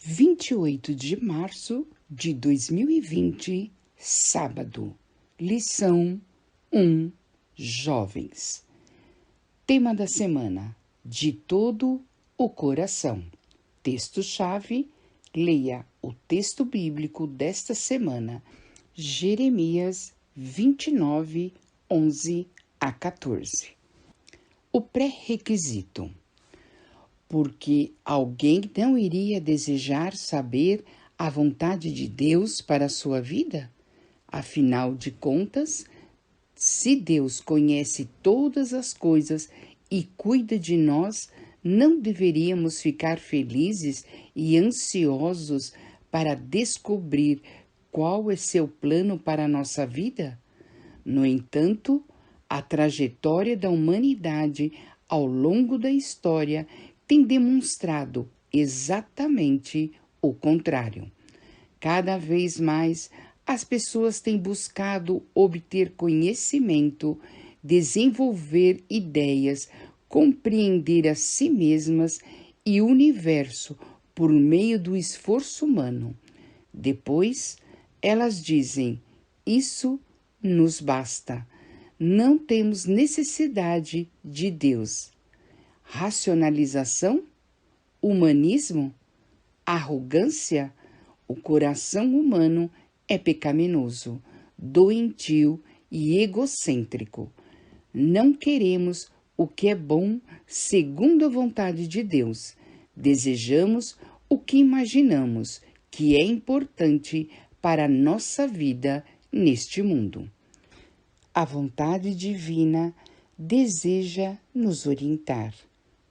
28 de março de 2020, sábado. Lição 1, Jovens. Tema da semana: de todo o coração. Texto-chave: leia o texto bíblico desta semana, Jeremias 29, 11 a 14. O pré-requisito: porque alguém não iria desejar saber a vontade de Deus para a sua vida? Afinal de contas, se Deus conhece todas as coisas e cuida de nós, não deveríamos ficar felizes e ansiosos para descobrir qual é seu plano para a nossa vida? No entanto, a trajetória da humanidade ao longo da história tem demonstrado exatamente o contrário. Cada vez mais, as pessoas têm buscado obter conhecimento, desenvolver ideias, compreender a si mesmas e o universo por meio do esforço humano. Depois, elas dizem: isso nos basta. Não temos necessidade de Deus. Racionalização? Humanismo? Arrogância? O coração humano é pecaminoso, doentio e egocêntrico. Não queremos o que é bom segundo a vontade de Deus. Desejamos o que imaginamos que é importante para a nossa vida neste mundo. A vontade divina deseja nos orientar.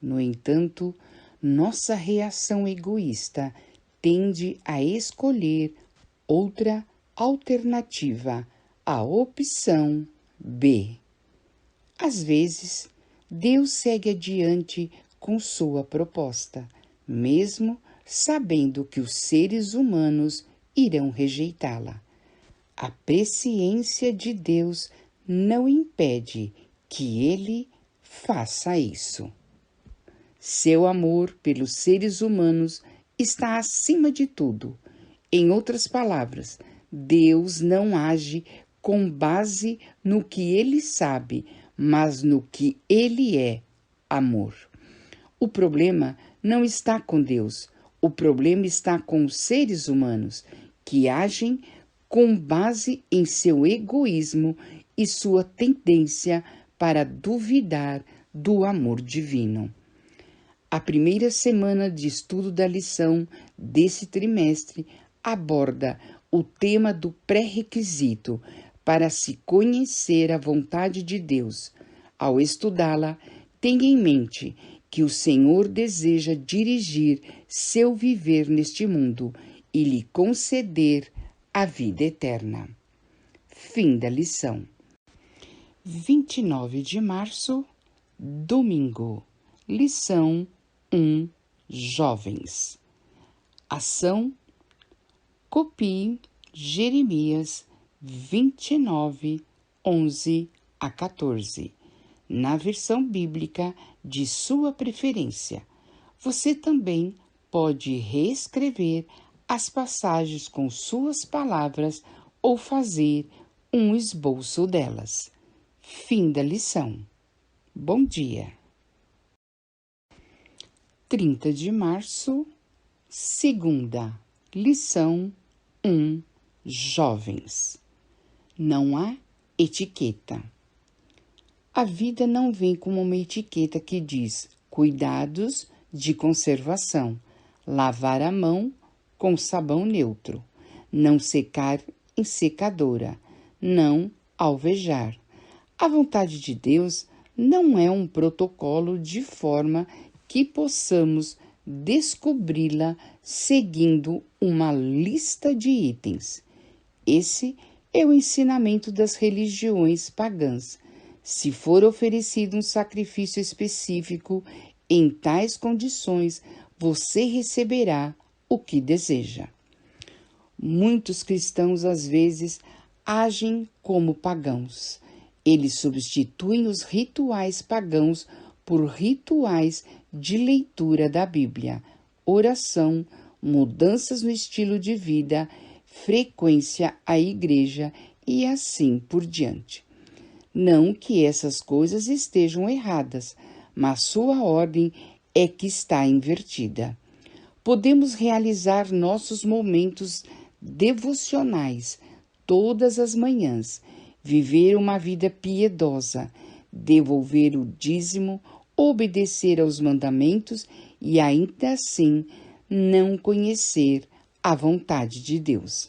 No entanto, nossa reação egoísta tende a escolher outra alternativa, a opção B. Às vezes, Deus segue adiante com sua proposta, mesmo sabendo que os seres humanos irão rejeitá-la. A presciência de Deus não impede que ele faça isso. Seu amor pelos seres humanos está acima de tudo. Em outras palavras, Deus não age com base no que ele sabe, mas no que ele é: amor. O problema não está com Deus, o problema está com os seres humanos, que agem com base em seu egoísmo e sua tendência para duvidar do amor divino. A primeira semana de estudo da lição desse trimestre aborda o tema do pré-requisito para se conhecer a vontade de Deus. Ao estudá-la, tenha em mente que o Senhor deseja dirigir seu viver neste mundo e lhe conceder a vida eterna. Fim da lição. 29 de março, domingo. Lição 1, Jovens. Ação: copie Jeremias 29, 11 a 14, na versão bíblica de sua preferência. Você também pode reescrever as passagens com suas palavras ou fazer um esboço delas. Fim da lição. Bom dia. 30 de março, segunda. Lição 1, Jovens. Não há etiqueta. A vida não vem como uma etiqueta que diz: cuidados de conservação, lavar a mão com sabão neutro, não secar em secadora, não alvejar. A vontade de Deus não é um protocolo de forma que possamos descobri-la seguindo uma lista de itens. Esse é o ensinamento das religiões pagãs. Se for oferecido um sacrifício específico em tais condições, você receberá o que deseja. Muitos cristãos às vezes agem como pagãos. Eles substituem os rituais pagãos por rituais de leitura da Bíblia, oração, mudanças no estilo de vida, frequência à igreja e assim por diante. Não que essas coisas estejam erradas, mas sua ordem é que está invertida. Podemos realizar nossos momentos devocionais todas as manhãs, viver uma vida piedosa, devolver o dízimo, obedecer aos mandamentos e ainda assim não conhecer a vontade de Deus.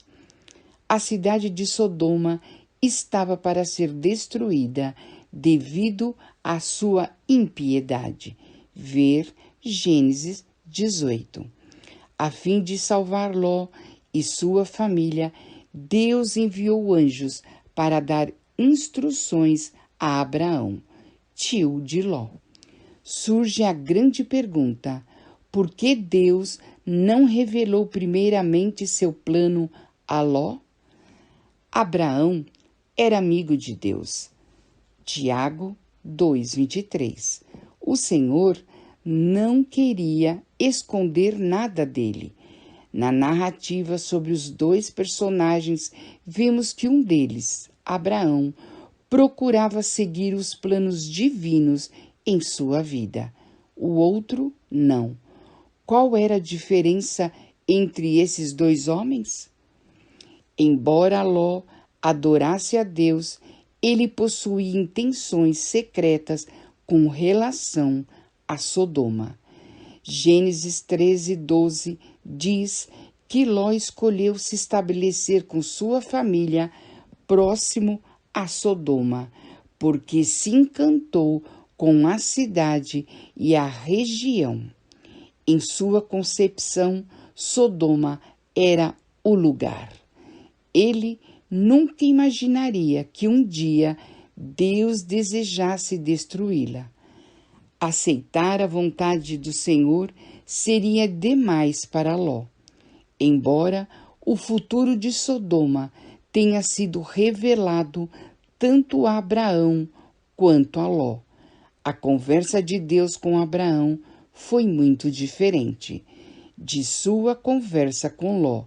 A cidade de Sodoma estava para ser destruída devido à sua impiedade. Ver Gênesis 18. A fim de salvar Ló e sua família, Deus enviou anjos para dar instruções a Abraão, tio de Ló. Surge a grande pergunta: por que Deus não revelou primeiramente seu plano a Ló? Abraão era amigo de Deus. Tiago 2:23. O Senhor não queria esconder nada dele. Na narrativa sobre os dois personagens, vemos que um deles, Abraão, procurava seguir os planos divinos em sua vida. O outro, não. Qual era a diferença entre esses dois homens? Embora Ló adorasse a Deus, ele possuía intenções secretas com relação a Sodoma. Gênesis 13:12 diz que Ló escolheu se estabelecer com sua família próximo a Sodoma, porque se encantou com a cidade e a região. Em sua concepção, Sodoma era o lugar. Ele nunca imaginaria que um dia Deus desejasse destruí-la. Aceitar a vontade do Senhor seria demais para Ló. Embora o futuro de Sodoma tenha sido revelado tanto a Abraão quanto a Ló, a conversa de Deus com Abraão foi muito diferente de sua conversa com Ló.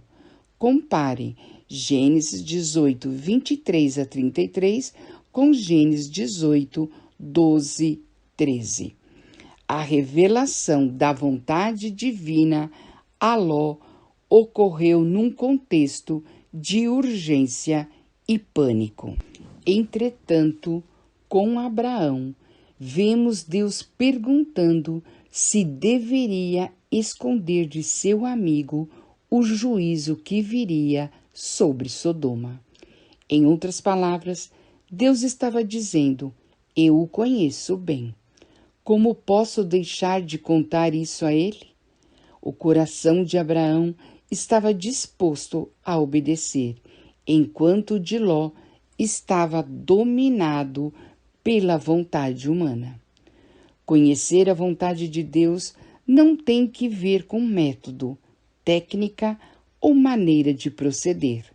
Compare Gênesis 18, 23 a 33 com Gênesis 18, 12, 13. A revelação da vontade divina a Ló ocorreu num contexto de urgência e pânico. Entretanto, com Abraão, vemos Deus perguntando se deveria esconder de seu amigo o juízo que viria sobre Sodoma. Em outras palavras, Deus estava dizendo: eu o conheço bem. Como posso deixar de contar isso a ele? O coração de Abraão estava disposto a obedecer, enquanto o de Ló estava dominado pela vontade humana. Conhecer a vontade de Deus não tem que ver com método, técnica ou maneira de proceder.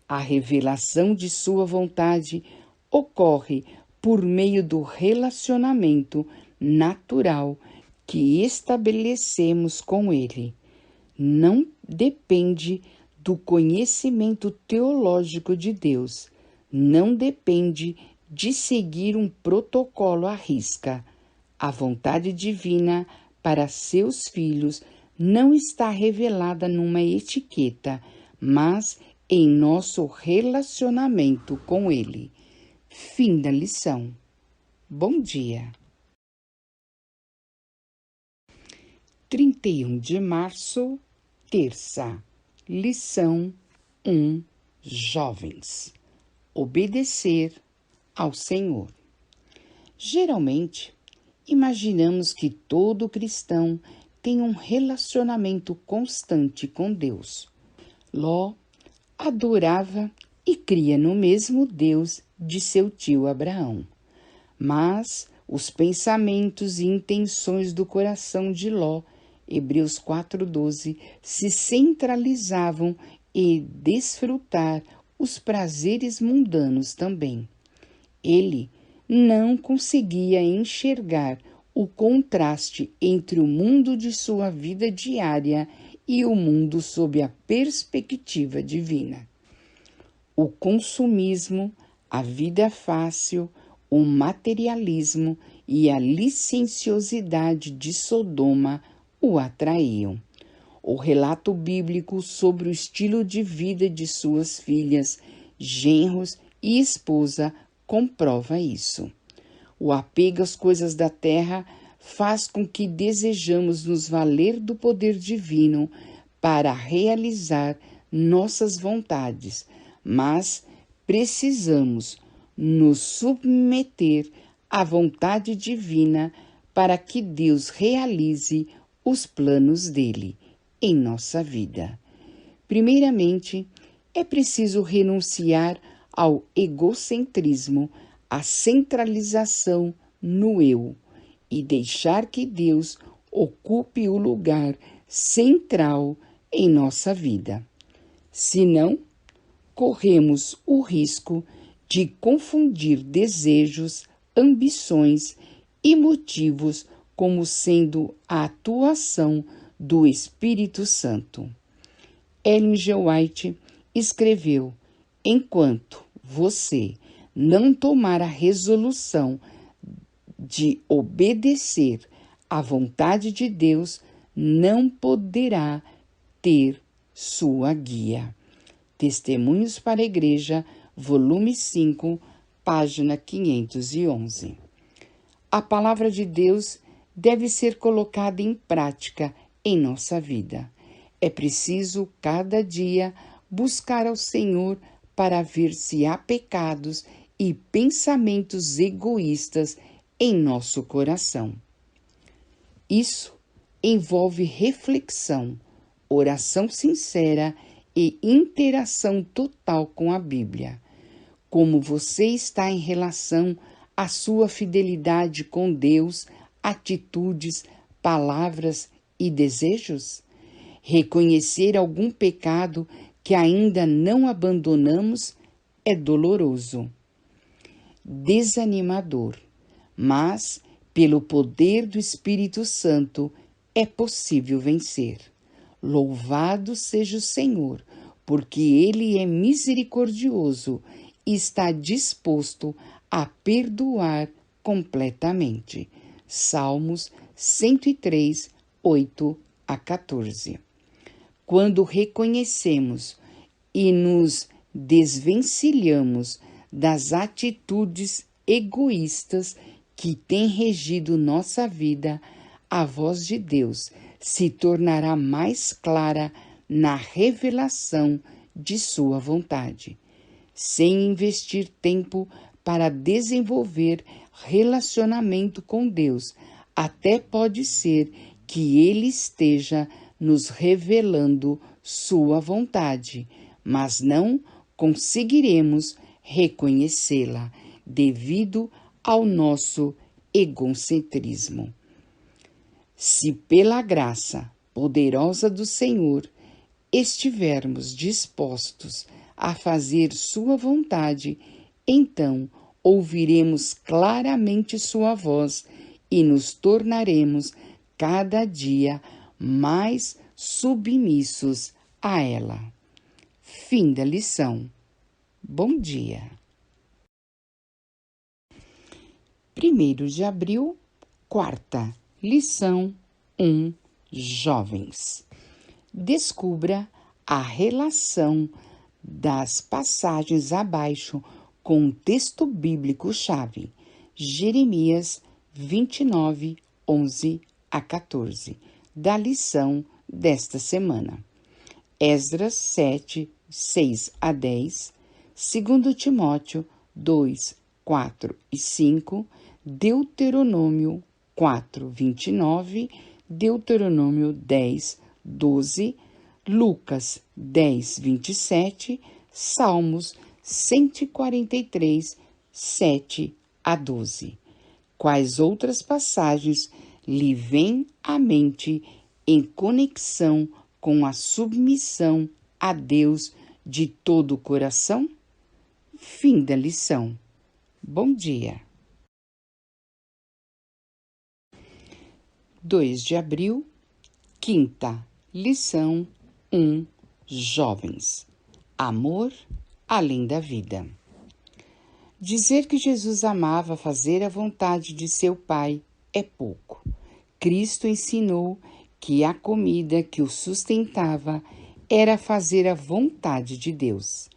A revelação de sua vontade ocorre por meio do relacionamento natural que estabelecemos com Ele. Não depende do conhecimento teológico de Deus, não depende de seguir um protocolo à risca. A vontade divina para seus filhos não está revelada numa etiqueta, mas em nosso relacionamento com Ele. Fim da lição. Bom dia. 31 de março, terça. Lição 1. Jovens. Obedecer ao Senhor. Geralmente, imaginamos que todo cristão tem um relacionamento constante com Deus. Ló adorava e cria no mesmo Deus de seu tio Abraão. Mas os pensamentos e intenções do coração de Ló, Hebreus 4:12, se centralizavam em desfrutar os prazeres mundanos também. Ele não conseguia enxergar o contraste entre o mundo de sua vida diária e o mundo sob a perspectiva divina. O consumismo, a vida fácil, o materialismo e a licenciosidade de Sodoma o atraíam. O relato bíblico sobre o estilo de vida de suas filhas, genros e esposa comprova isso. O apego às coisas da terra faz com que desejamos nos valer do poder divino para realizar nossas vontades, mas precisamos nos submeter à vontade divina para que Deus realize os planos dele em nossa vida. Primeiramente, é preciso renunciar ao egocentrismo, à centralização no eu, e deixar que Deus ocupe o lugar central em nossa vida. Senão, corremos o risco de confundir desejos, ambições e motivos como sendo a atuação do Espírito Santo. Ellen G. White escreveu: enquanto você não tomar a resolução de obedecer à vontade de Deus, não poderá ter sua guia. Testemunhos para a Igreja, volume 5, página 511. A palavra de Deus deve ser colocada em prática em nossa vida. É preciso, cada dia, buscar ao Senhor para ver se há pecados e pensamentos egoístas em nosso coração. Isso envolve reflexão, oração sincera e interação total com a Bíblia. Como você está em relação à sua fidelidade com Deus, atitudes, palavras e desejos? Reconhecer algum pecado que ainda não abandonamos é doloroso, desanimador, mas, pelo poder do Espírito Santo, é possível vencer. Louvado seja o Senhor, porque Ele é misericordioso e está disposto a perdoar completamente. Salmos 103, 8 a 14. Quando reconhecemos e nos desvencilhamos das atitudes egoístas que têm regido nossa vida, a voz de Deus se tornará mais clara na revelação de sua vontade. Sem investir tempo para desenvolver relacionamento com Deus, até pode ser que Ele esteja nos revelando sua vontade, mas não conseguiremos reconhecê-la devido ao nosso egocentrismo. Se pela graça poderosa do Senhor estivermos dispostos a fazer sua vontade, então ouviremos claramente sua voz e nos tornaremos cada dia mais submissos a ela. Fim da lição. Bom dia. 1º de abril, quarta, lição 1, jovens. Descubra a relação das passagens abaixo com o texto bíblico-chave, Jeremias 29, 11 a 14, da lição desta semana. Esdras 7, 6 a 10, 2 Timóteo 2, 4 e 5, Deuteronômio 4, 29, Deuteronômio 10, 12, Lucas 10, 27, Salmos 143, 7 a 12. Quais outras passagens lhe vêm à mente em conexão com a submissão a Deus de todo o coração? Fim da lição. Bom dia. 2 de abril, quinta, Lição 1. Jovens. Amor além da vida. Dizer que Jesus amava fazer a vontade de seu Pai é pouco. Cristo ensinou que a comida que o sustentava era fazer a vontade de Deus.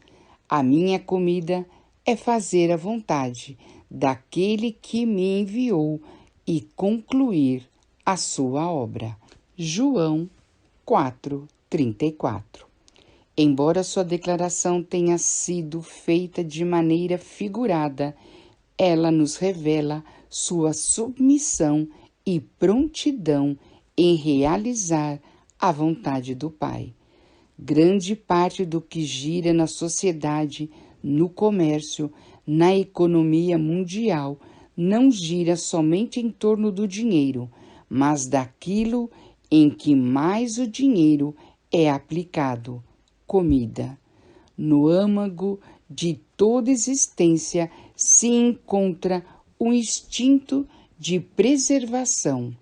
A minha comida é fazer a vontade daquele que me enviou e concluir a sua obra. João 4:34. Embora sua declaração tenha sido feita de maneira figurada, ela nos revela sua submissão e prontidão em realizar a vontade do Pai. Grande parte do que gira na sociedade, no comércio, na economia mundial, não gira somente em torno do dinheiro, mas daquilo em que mais o dinheiro é aplicado: comida. No âmago de toda existência se encontra o instinto de preservação.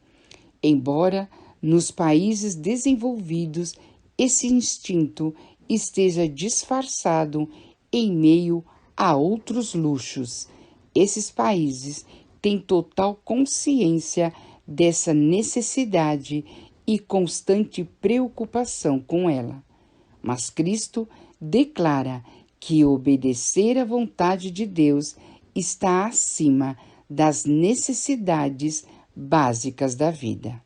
Embora nos países desenvolvidos esse instinto esteja disfarçado em meio a outros luxos, esses países têm total consciência dessa necessidade e constante preocupação com ela. Mas Cristo declara que obedecer à vontade de Deus está acima das necessidades básicas da vida.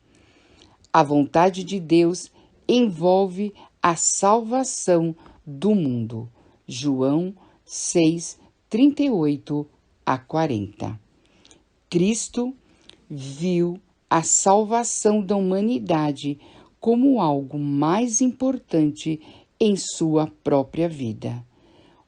A vontade de Deus envolve a salvação do mundo. João 6:38-40. Cristo viu a salvação da humanidade como algo mais importante em sua própria vida.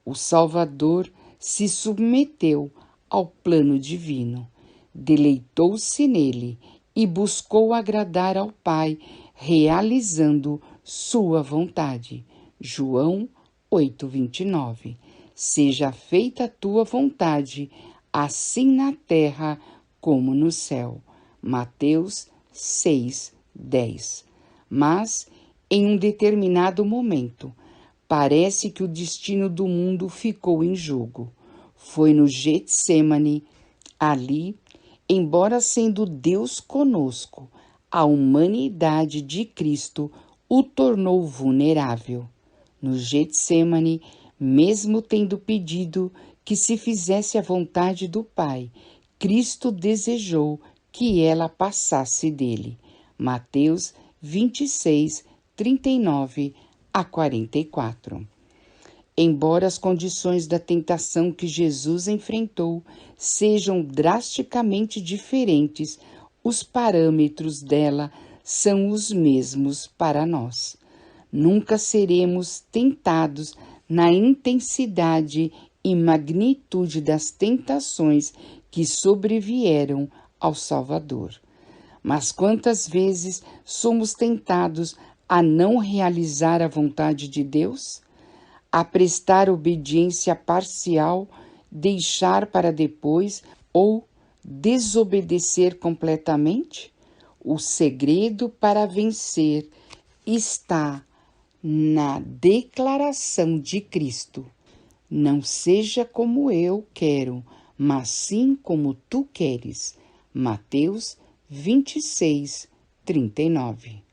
O Salvador se submeteu ao plano divino, deleitou-se nele e buscou agradar ao Pai, realizando sua vontade. João 8:29. Seja feita a tua vontade, assim na terra como no céu. Mateus 6:10. Mas, em um determinado momento, parece que o destino do mundo ficou em jogo. Foi no Getsêmani. Ali, embora sendo Deus conosco, a humanidade de Cristo o tornou vulnerável. No Getsêmani, mesmo tendo pedido que se fizesse a vontade do Pai, Cristo desejou que ela passasse dele. Mateus 26:39-44. Embora as condições da tentação que Jesus enfrentou sejam drasticamente diferentes, os parâmetros dela são os mesmos para nós. Nunca seremos tentados na intensidade e magnitude das tentações que sobrevieram ao Salvador. Mas quantas vezes somos tentados a não realizar a vontade de Deus? A prestar obediência parcial, deixar para depois ou desobedecer completamente? O segredo para vencer está na declaração de Cristo: não seja como eu quero, mas sim como tu queres. Mateus 26:39.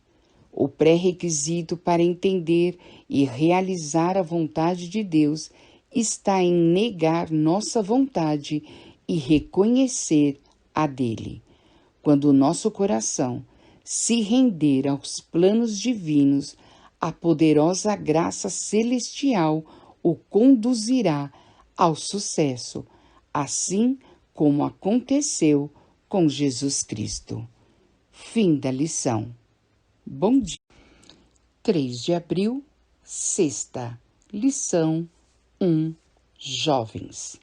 O pré-requisito para entender e realizar a vontade de Deus está em negar nossa vontade e reconhecer a dele. Quando o nosso coração se render aos planos divinos, a poderosa graça celestial o conduzirá ao sucesso, assim como aconteceu com Jesus Cristo. Fim da lição. Bom dia. 3 de abril, sexta. Lição 1. Jovens.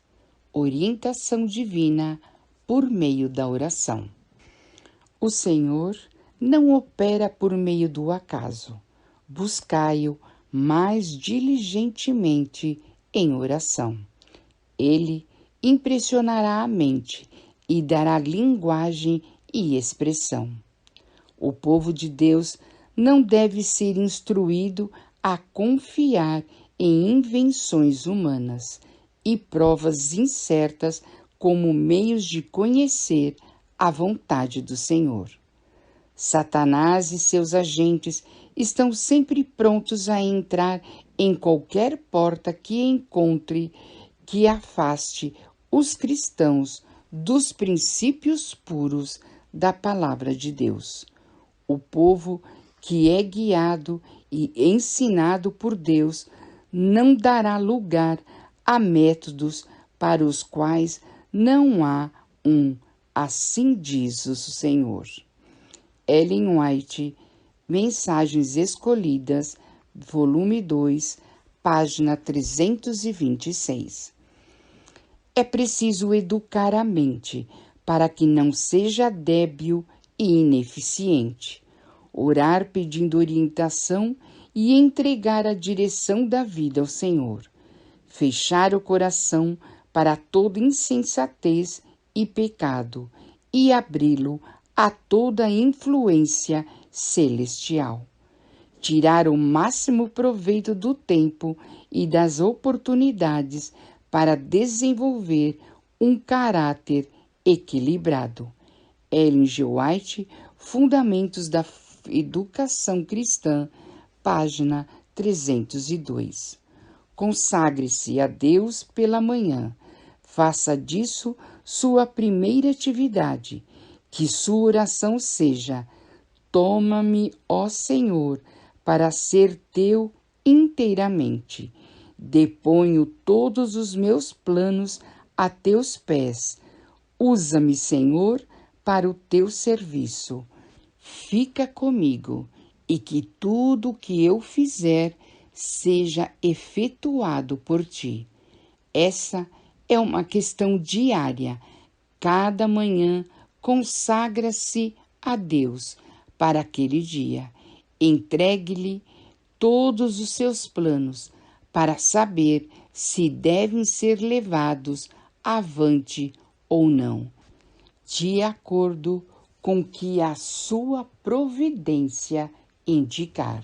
Orientação divina por meio da oração. O Senhor não opera por meio do acaso. Buscai-o mais diligentemente em oração. Ele impressionará a mente e dará linguagem e expressão. O povo de Deus não deve ser instruído a confiar em invenções humanas e provas incertas como meios de conhecer a vontade do Senhor. Satanás e seus agentes estão sempre prontos a entrar em qualquer porta que encontre que afaste os cristãos dos princípios puros da palavra de Deus. O povo que é guiado e ensinado por Deus não dará lugar a métodos para os quais não há um assim diz o Senhor. Ellen White, Mensagens Escolhidas, volume 2, página 326. É preciso educar a mente para que não seja débil e ineficiente, orar pedindo orientação e entregar a direção da vida ao Senhor, fechar o coração para toda insensatez e pecado e abri-lo a toda influência celestial. Tirar o máximo proveito do tempo e das oportunidades para desenvolver um caráter equilibrado. Ellen G. White, Fundamentos da Educação Cristã, página 302. Consagre-se a Deus pela manhã. Faça disso sua primeira atividade. Que sua oração seja: toma-me, ó Senhor, para ser teu inteiramente. Deponho todos os meus planos a teus pés. Usa-me, Senhor, para o teu serviço. Fica comigo e que tudo o que eu fizer seja efetuado por ti. Essa é uma questão diária. Cada manhã consagra-se a Deus para aquele dia. Entregue-lhe todos os seus planos para saber se devem ser levados avante ou não, de acordo com que a sua providência indicar.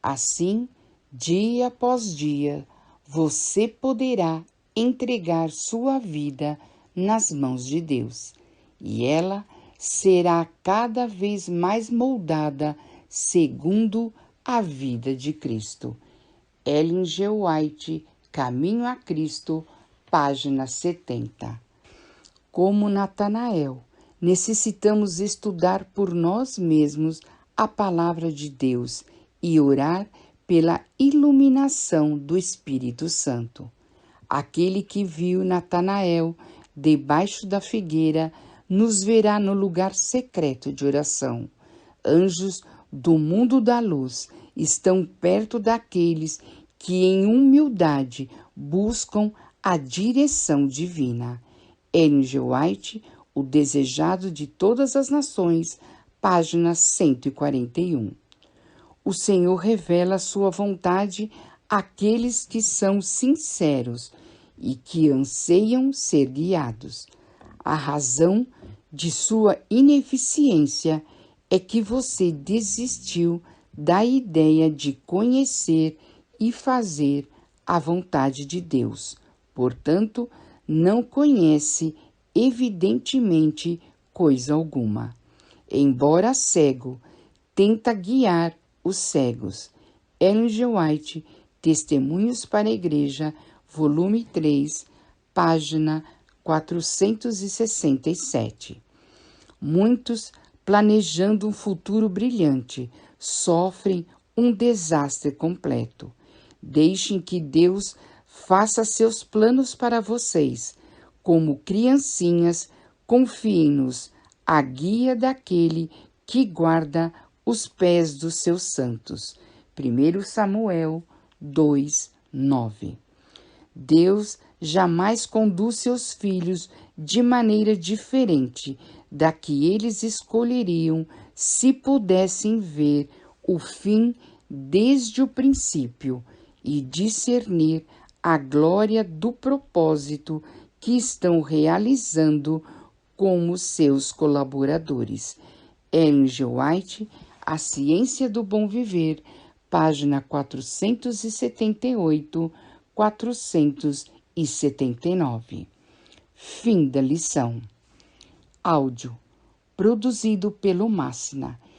Assim, dia após dia, você poderá entregar sua vida nas mãos de Deus, e ela será cada vez mais moldada segundo a vida de Cristo. Ellen G. White, Caminho a Cristo, página 70. Como Natanael, necessitamos estudar por nós mesmos a palavra de Deus e orar pela iluminação do Espírito Santo. Aquele que viu Natanael debaixo da figueira nos verá no lugar secreto de oração. Anjos do mundo da luz estão perto daqueles que em humildade buscam a direção divina. Ellen G. White, O Desejado de Todas as Nações, página 141. O Senhor revela sua vontade àqueles que são sinceros e que anseiam ser guiados. A razão de sua ineficiência é que você desistiu da ideia de conhecer e fazer a vontade de Deus. Portanto, não conhece evidentemente coisa alguma. Embora cego, tenta guiar os cegos. Ellen G. White, Testemunhos para a Igreja, volume 3, página 467. Muitos, planejando um futuro brilhante, sofrem um desastre completo. Deixem que Deus faça seus planos para vocês. Como criancinhas, confiem-nos a guia daquele que guarda os pés dos seus santos. 1 Samuel 2, 9. Deus jamais conduz seus filhos de maneira diferente da que eles escolheriam se pudessem ver o fim desde o princípio e discernir a glória do propósito que estão realizando como seus colaboradores. Ellen G. White, A Ciência do Bom Viver, página 478, 479. Fim da lição. Áudio produzido pelo Máxina